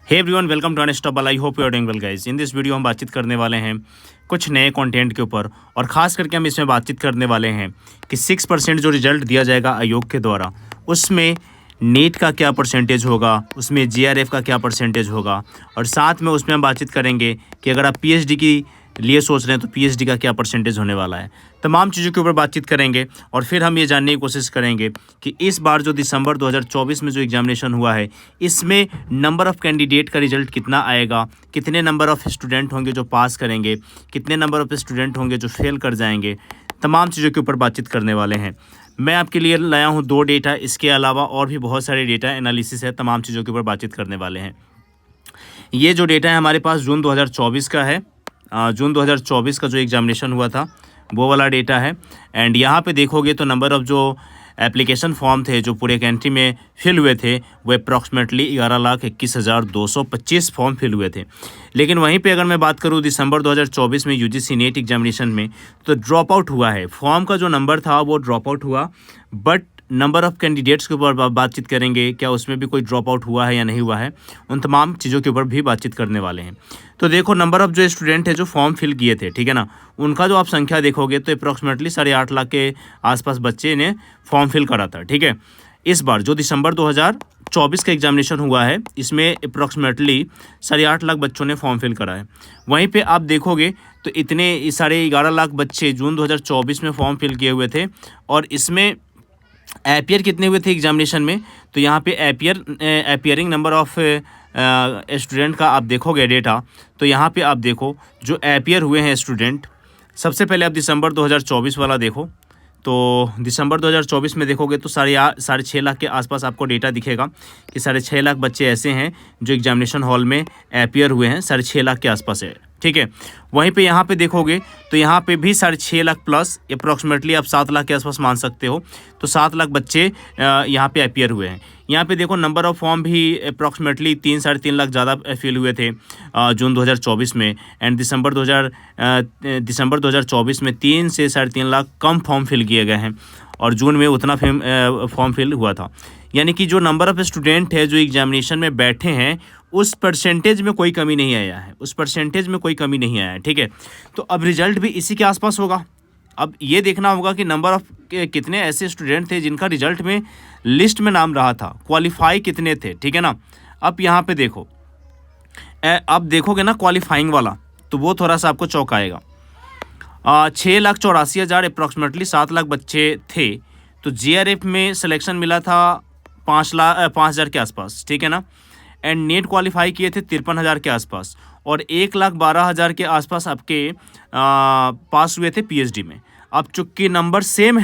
Hey everyone, welcome to unstoppable. I hope you are doing well guys. In this video हम बातचीत करने वाले हैं कुछ नए कंटेंट के ऊपर, और ख़ास करके हम इसमें बातचीत करने वाले हैं कि 6% जो रिजल्ट दिया जाएगा आयोग के द्वारा, उसमें नीट का क्या परसेंटेज होगा, उसमें जीआरएफ का क्या परसेंटेज होगा, और साथ में उसमें हम बातचीत करेंगे कि अगर आप पीएचडी की लिए सोच रहे हैं तो पीएचडी का क्या परसेंटेज होने वाला है। तमाम चीज़ों के ऊपर बातचीत करेंगे और फिर हम ये जानने की कोशिश करेंगे कि इस बार जो दिसंबर 2024 में जो एग्जामिनेशन हुआ है, इसमें नंबर ऑफ़ कैंडिडेट का रिजल्ट कितना आएगा, कितने नंबर ऑफ़ स्टूडेंट होंगे जो पास करेंगे, कितने नंबर ऑफ़ स्टूडेंट होंगे जो फेल कर जाएंगे। तमाम चीज़ों के ऊपर बातचीत करने वाले हैं। मैं आपके लिए लाया हूँ 2 डेटा, इसके अलावा और भी बहुत सारे डेटा एनालिसिस है, तमाम चीज़ों के ऊपर बातचीत करने वाले हैं। ये जो डेटा है हमारे पास जून 2024 का है। जून 2024 का जो एग्जामिनेशन हुआ था वो वाला डेटा है। एंड यहाँ पे देखोगे तो नंबर ऑफ़ जो एप्लीकेशन फॉर्म थे जो पूरे कंट्री में फिल हुए थे वो अप्रॉक्सीमेटली 11,21,225 फॉर्म फिल हुए थे। लेकिन वहीं पे अगर मैं बात करूँ दिसंबर 2024 में यूजीसी नेट एग्जामिनेशन में, तो ड्रॉप आउट हुआ है। फॉर्म का जो नंबर था वो ड्रॉप आउट हुआ, बट नंबर ऑफ़ कैंडिडेट्स के ऊपर बातचीत करेंगे, क्या उसमें भी कोई ड्रॉप आउट हुआ है या नहीं हुआ है, उन तमाम चीज़ों के ऊपर भी बातचीत करने वाले हैं। तो देखो, नंबर ऑफ़ जो स्टूडेंट है जो फॉर्म फिल किए थे, ठीक है ना, उनका जो आप संख्या देखोगे तो अप्रॉक्सीमेटली 8.5 लाख के आसपास बच्चे ने फॉर्म फिल करा था, ठीक है। इस बार जो दिसंबर 2024 का एग्जामिनेशन हुआ है, इसमें अप्रॉक्सीमेटली 8.5 लाख बच्चों ने फॉर्म फिल करा है। वहीं पे आप देखोगे तो इतने 11.5 लाख बच्चे जून 2024 में फॉर्म फिल किए हुए थे, और इसमें एपियर कितने हुए थे एग्जामिनेशन में, तो यहाँ पे एपियरिंग नंबर ऑफ़ स्टूडेंट का आप देखोगे डेटा, तो यहाँ पे आप देखो जो एपियर हुए हैं स्टूडेंट, सबसे पहले आप दिसंबर 2024 वाला देखो। तो दिसंबर 2024 में देखोगे तो 6.5 लाख के आसपास आपको डेटा दिखेगा कि 6.5 लाख बच्चे ऐसे हैं जो एग्जामिनेशन हॉल में एपियर हुए हैं, 6.5 लाख के आसपास है, ठीक है। वहीं पे यहाँ पे देखोगे तो यहाँ पे भी 6.5 लाख प्लस अप्रॉक्सीमेटली आप 7 लाख के आसपास मान सकते हो। तो 7 लाख बच्चे यहाँ पे अपियर हुए हैं। यहाँ पे देखो नंबर ऑफ़ फॉर्म भी अप्रॉक्सीमेटली 3-3.5 लाख ज़्यादा फिल हुए थे जून 2024 में। एंड दिसंबर 2024 में 3 से 3.5 लाख कम फॉर्म फिल किए गए हैं, और जून में उतना फॉर्म फिल हुआ था। यानी कि जो नंबर ऑफ़ स्टूडेंट है जो एग्जामिनेशन में बैठे हैं, उस परसेंटेज में कोई कमी नहीं आया है, उस परसेंटेज में कोई कमी नहीं आया है, ठीक है। तो अब रिजल्ट भी इसी के आसपास होगा। अब ये देखना होगा कि नंबर ऑफ़ कितने ऐसे स्टूडेंट थे जिनका रिजल्ट में लिस्ट में नाम रहा था, क्वालिफाई कितने थे, ठीक है ना। अब यहाँ पे देखो, अब देखोगे ना क्वालिफाइंग वाला, तो वो थोड़ा सा आपको चौंकाएगा। 6,84,000 अप्रॉक्सीमेटली 7 लाख बच्चे थे। तो जीआरएफ में सिलेक्शन मिला था 5,000 के आसपास, ठीक है ना। एंड नेट क्वालिफाई किए थे 53,000 के आसपास, और 1,12,000 के आसपास आपके पास हुए थे पीएचडी में। अब चूँकि नंबर सेम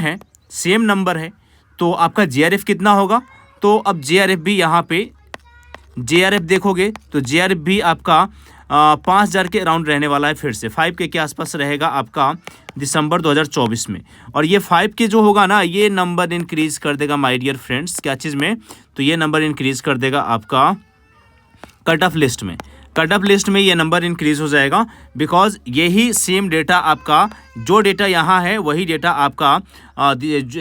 नंबर है, तो आपका जीआरएफ कितना होगा, तो अब जीआरएफ भी यहाँ पे जीआरएफ देखोगे तो जीआरएफ भी आपका 5,000 के अराउंड रहने वाला है। फिर से 5K के आसपास रहेगा आपका दिसंबर 2024 में। और ये 5K जो होगा ना, ये नंबर इंक्रीज़ कर देगा माय डियर फ्रेंड्स, क्या चीज़ में, तो ये नंबर इंक्रीज़ कर देगा आपका कट ऑफ लिस्ट में। कट ऑफ लिस्ट में ये नंबर इंक्रीज़ हो जाएगा, बिकॉज यही सेम डेटा आपका, जो डेटा यहाँ है वही डेटा आपका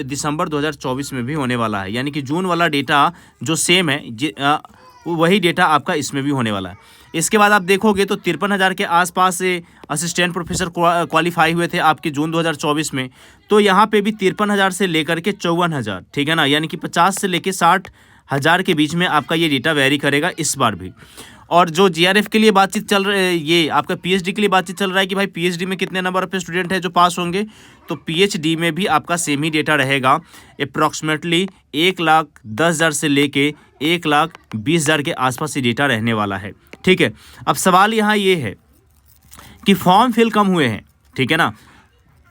दिसंबर 2024 में भी होने वाला है। यानी कि जून वाला डेटा जो सेम है, वही डेटा आपका इसमें भी होने वाला है। इसके बाद आप देखोगे तो 53,000 के आसपास से असिस्टेंट प्रोफेसर क्वालिफाई हुए थे आपके जून 2024 में। तो यहाँ पे भी 53,000 से लेकर के 54,000, ठीक है ना, यानी कि 50 से लेकर 60,000 के बीच में आपका ये डेटा वेरी करेगा इस बार भी। और जो जीआरएफ के लिए बातचीत चल रही है, ये आपका पीएचडी के लिए बातचीत चल रहा है कि भाई पीएचडी में कितने नंबर ऑफ स्टूडेंट है जो पास होंगे, तो पीएचडी में भी आपका सेम ही डेटा रहेगा। अप्रॉक्सीमेटली 1,10,000 से लेके 1,20,000 के आसपास ये डेटा रहने वाला है, ठीक है। अब सवाल यहाँ ये है कि फॉर्म फिल कम हुए हैं, ठीक है ना।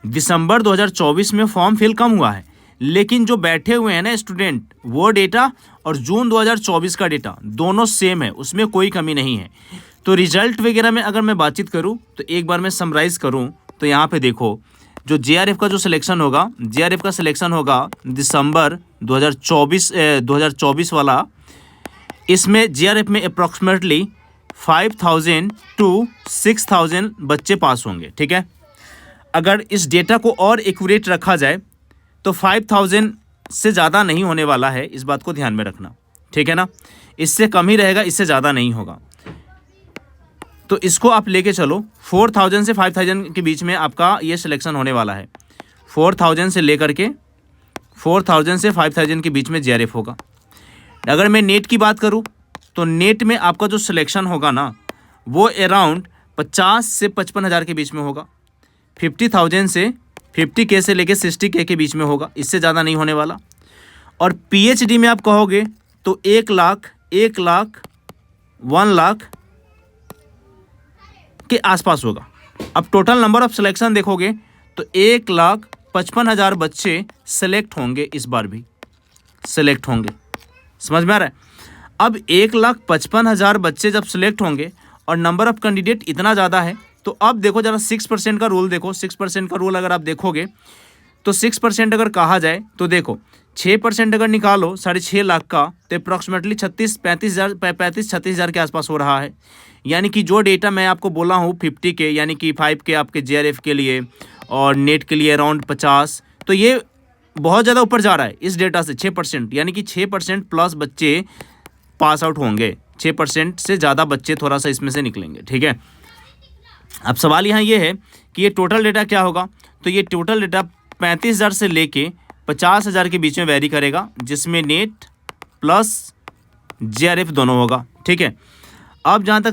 दिसंबर 2024 में फॉर्म फिल कम हुआ है, लेकिन जो बैठे हुए हैं ना स्टूडेंट, वो डेटा और जून 2024 का डेटा दोनों सेम है, उसमें कोई कमी नहीं है। तो रिजल्ट वगैरह में अगर मैं बातचीत करूं तो एक बार मैं समराइज करूं तो यहाँ पे देखो, जो जीआरएफ का जो सिलेक्शन होगा, जीआरएफ का सिलेक्शन होगा दिसंबर 2024 वाला। इसमें जीआरएफ में अप्रॉक्सीमेटली 5,000 to 6,000 बच्चे पास होंगे, ठीक है। अगर इस डेटा को और एक्यूरेट रखा जाए तो 5,000 से ज़्यादा नहीं होने वाला है, इस बात को ध्यान में रखना, ठीक है ना। इससे कम ही रहेगा, इससे ज़्यादा नहीं होगा। तो इसको आप लेके चलो 4000 से 5000 के बीच में आपका ये सिलेक्शन होने वाला है। 4000 से लेकर के 4000 से 5000 के बीच में JRF होगा। अगर मैं नेट की बात करूँ तो नेट में आपका जो सिलेक्शन होगा ना वो अराउंड 50 से 55,000 के बीच में होगा। 50,000 से 50K से लेके 60K के बीच में होगा, इससे ज़्यादा नहीं होने वाला। और PhD में आप कहोगे तो 1 लाख 1 लाख के आसपास होगा। अब टोटल नंबर ऑफ सिलेक्शन देखोगे तो 1,55,000 बच्चे सेलेक्ट होंगे, इस बार भी सेलेक्ट होंगे। समझ में आ रहा है? अब 1,55,000 बच्चे जब सिलेक्ट होंगे और नंबर ऑफ कैंडिडेट इतना ज़्यादा है, तो अब देखो ज़रा 6% का रूल देखो। 6% का रूल अगर आप देखोगे तो 6% अगर कहा जाए तो देखो 6% अगर निकालो 6.5 लाख का तो अप्रॉक्सीमेटली 35,000 के आसपास हो रहा है। यानी कि जो डेटा मैं आपको बोला हूँ 50K यानी कि 5K आपके JRF के लिए और नेट के लिए अराउंड 50, तो ये बहुत ज़्यादा ऊपर जा रहा है इस डेटा से। 6% यानी कि 6% प्लस बच्चे पास आउट होंगे, 6% से ज़्यादा बच्चे थोड़ा सा इसमें से निकलेंगे। ठीक है, अब सवाल यहाँ ये है कि ये टोटल डेटा क्या होगा। तो ये टोटल डेटा 35,000 से लेके 50,000 के बीच में वेरी करेगा, जिसमें नेट प्लस JRF दोनों होगा। ठीक है, अब जहाँ तक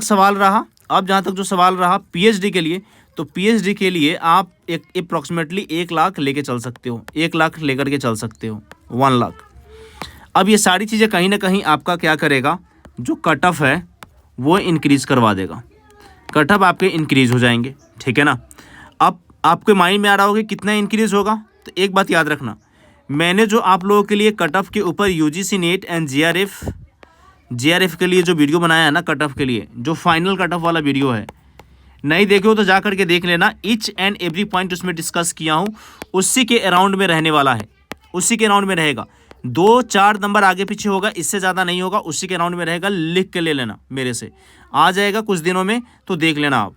जो सवाल रहा PhD के लिए, तो PhD के लिए आप एक अप्रॉक्सीमेटली 1 लाख लेके चल सकते हो, 1 लाख लेकर के चल सकते हो, 1 लाख। अब ये सारी चीज़ें कहीं ना कहीं आपका क्या करेगा, जो कट ऑफ है वो इंक्रीज़ करवा देगा। कट ऑफ आपके इंक्रीज़ हो जाएंगे। ठीक है ना। अब आपके माइंड में आ रहा होगा कितना इंक्रीज़ होगा, तो एक बात याद रखना, मैंने जो आप लोगों के लिए कट ऑफ के ऊपर UGC नेट एंड JRF के लिए जो वीडियो बनाया है ना, कट ऑफ के लिए जो फाइनल कट ऑफ वाला वीडियो है, नहीं देखे हो तो जा करके देख लेना। ईच एंड एवरी पॉइंट उसमें डिस्कस किया हूँ, उसी के अराउंड में रहने वाला है, उसी के अराउंड में रहेगा। 2-4 नंबर आगे पीछे होगा, इससे ज़्यादा नहीं होगा, उसी के अराउंड में रहेगा। लिख के ले लेना, मेरे से आ जाएगा कुछ दिनों में, तो देख लेना आप।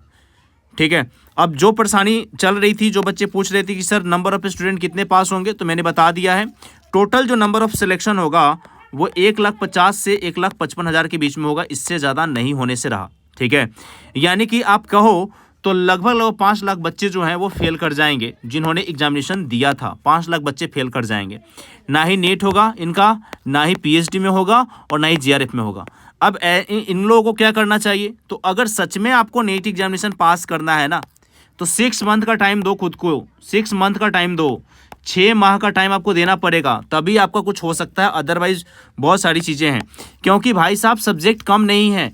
ठीक है, अब जो परेशानी चल रही थी, जो बच्चे पूछ रहे थे कि सर नंबर ऑफ स्टूडेंट कितने पास होंगे, तो मैंने बता दिया है। टोटल जो नंबर ऑफ सिलेक्शन होगा वो 1,50,000 से 1,55,000 के बीच में होगा, इससे ज़्यादा नहीं होने से रहा। ठीक है, यानी कि आप कहो तो लगभग 5 लाख बच्चे जो हैं वो फेल कर जाएंगे, जिन्होंने एग्जामिनेशन दिया था। 5 लाख बच्चे फेल कर जाएंगे। ना ही नेट होगा इनका, ना ही PhD में होगा और ना ही JRF में होगा। अब इन लोगों को क्या करना चाहिए, तो अगर सच में आपको नेट एग्जामिनेशन पास करना है ना, तो 6 मंथ का टाइम दो खुद को, 6 मंथ का टाइम दो, 6 माह का टाइम आपको देना पड़ेगा, तभी आपका कुछ हो सकता है। अदरवाइज बहुत सारी चीज़ें हैं, क्योंकि भाई साहब सब्जेक्ट कम नहीं है।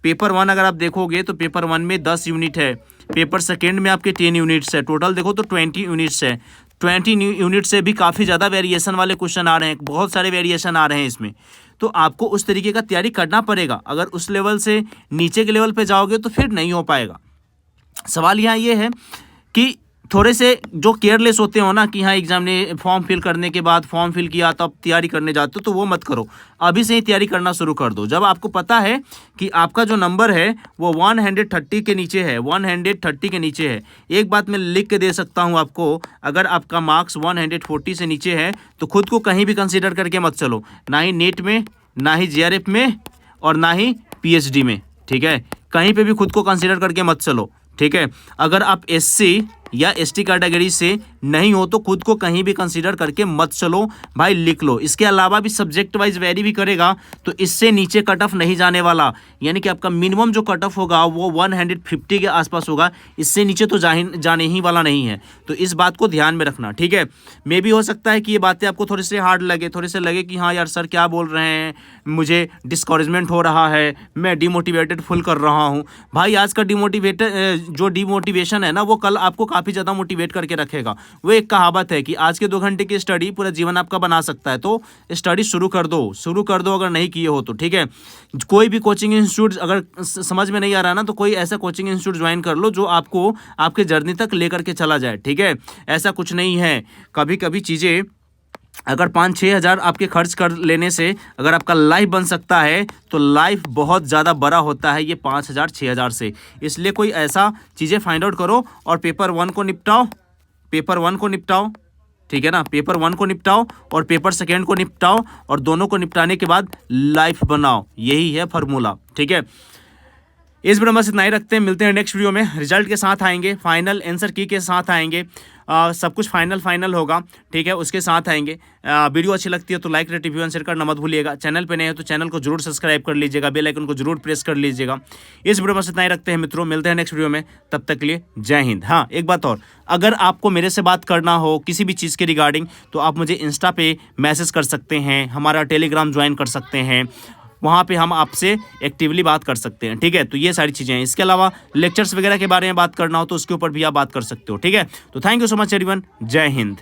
पेपर वन अगर आप देखोगे तो पेपर 1 में 10 यूनिट है, पेपर सेकेंड में आपके 10 यूनिट्स है, टोटल देखो तो 20 यूनिट्स है। 20 यूनिट से भी काफ़ी ज़्यादा वेरिएशन वाले क्वेश्चन आ रहे हैं, बहुत सारे वेरिएशन आ रहे हैं इसमें। तो आपको उस तरीके का तैयारी करना पड़ेगा। अगर उस लेवल से नीचे के लेवल पे जाओगे तो फिर नहीं हो पाएगा। सवाल यहाँ ये है कि थोड़े से जो केयरलेस होते हो ना, कि हाँ एग्जाम ने फॉर्म फिल करने के बाद फॉर्म फिल किया तब तैयारी करने जाते हो, तो वो मत करो। अभी से ही तैयारी करना शुरू कर दो। जब आपको पता है कि आपका जो नंबर है वो 130 के नीचे है, 130 के नीचे है। एक बात मैं लिख के दे सकता हूँ आपको, अगर आपका मार्क्स 140 से नीचे है तो खुद को कहीं भी कंसीडर करके मत चलो, ना ही नेट में, ना ही JRF में और ना ही PhD में। ठीक है, कहीं पे भी खुद को कंसीडर करके मत चलो। ठीक है, अगर आप SC या ST कैटेगरी से नहीं हो तो खुद को कहीं भी कंसीडर करके मत चलो भाई, लिख लो। इसके अलावा भी सब्जेक्ट वाइज वेरी भी करेगा तो इससे नीचे कट ऑफ नहीं जाने वाला। यानी कि आपका मिनिमम जो कट ऑफ होगा वो 150 के आसपास होगा, इससे नीचे तो जाने ही वाला नहीं है। तो इस बात को ध्यान में रखना। ठीक है, मे भी हो सकता है कि ये बातें आपको थोड़े से हार्ड लगे, थोड़े से लगे कि हाँ यार सर क्या बोल रहे हैं, मुझे डिस्करेजमेंट हो रहा है, मैं डिमोटिवेटेड फुल कर रहा हूँ। भाई आज का जो डिमोटिवेशन है ना, वो कल आपको काफ़ी ज़्यादा मोटिवेट करके रखेगा। वो एक कहावत है कि आज के 2 घंटे की स्टडी पूरा जीवन आपका बना सकता है। तो स्टडी शुरू कर दो अगर नहीं किए हो तो। ठीक है, कोई भी कोचिंग इंस्टीट्यूट अगर समझ में नहीं आ रहा ना, तो कोई ऐसा कोचिंग इंस्टीट्यूट ज्वाइन कर लो जो आपको आपके जर्नी तक लेकर के चला जाए। ठीक है, ऐसा कुछ नहीं है। कभी कभी चीज़ें अगर 5-6 हज़ार आपके खर्च कर लेने से अगर आपका लाइफ बन सकता है, तो लाइफ बहुत ज़्यादा बड़ा होता है ये 5,000-6,000 से। इसलिए कोई ऐसा चीज़ें फाइंड आउट करो और पेपर 1 को निपटाओ। ठीक है ना, पेपर 1 को निपटाओ और पेपर सेकेंड को निपटाओ, और दोनों को निपटाने के बाद लाइफ बनाओ। यही है फार्मूला। ठीक है, इस वीडियो में बस इतना ही रखते हैं, मिलते हैं नेक्स्ट वीडियो में। रिजल्ट के साथ आएंगे, फाइनल आंसर की के साथ आएंगे, सब कुछ फाइनल होगा, ठीक है, उसके साथ आएंगे। वीडियो अच्छी लगती है तो like, rate, review and share करना मत भूलिएगा। चैनल पे नए हैं तो चैनल को जरूर सब्सक्राइब कर लीजिएगा, बेल आइकन को जरूर प्रेस कर लीजिएगा। इस वीडियो में बस इतना ही रखते हैं मित्रों, मिलते हैं नेक्स्ट वीडियो में, तब तक के लिए जय हिंद। हाँ, एक बात और, अगर आपको मेरे से बात करना हो किसी भी चीज़ के रिगार्डिंग तो आप मुझे इंस्टा पे मैसेज कर सकते हैं, हमारा टेलीग्राम ज्वाइन कर सकते हैं, वहाँ पे हम आपसे एक्टिवली बात कर सकते हैं, ठीक है। तो ये सारी चीज़ें हैं। इसके अलावा लेक्चर्स वगैरह के बारे में बात करना हो तो उसके ऊपर भी आप बात कर सकते हो, ठीक है। तो thank you so much everyone, जय हिंद।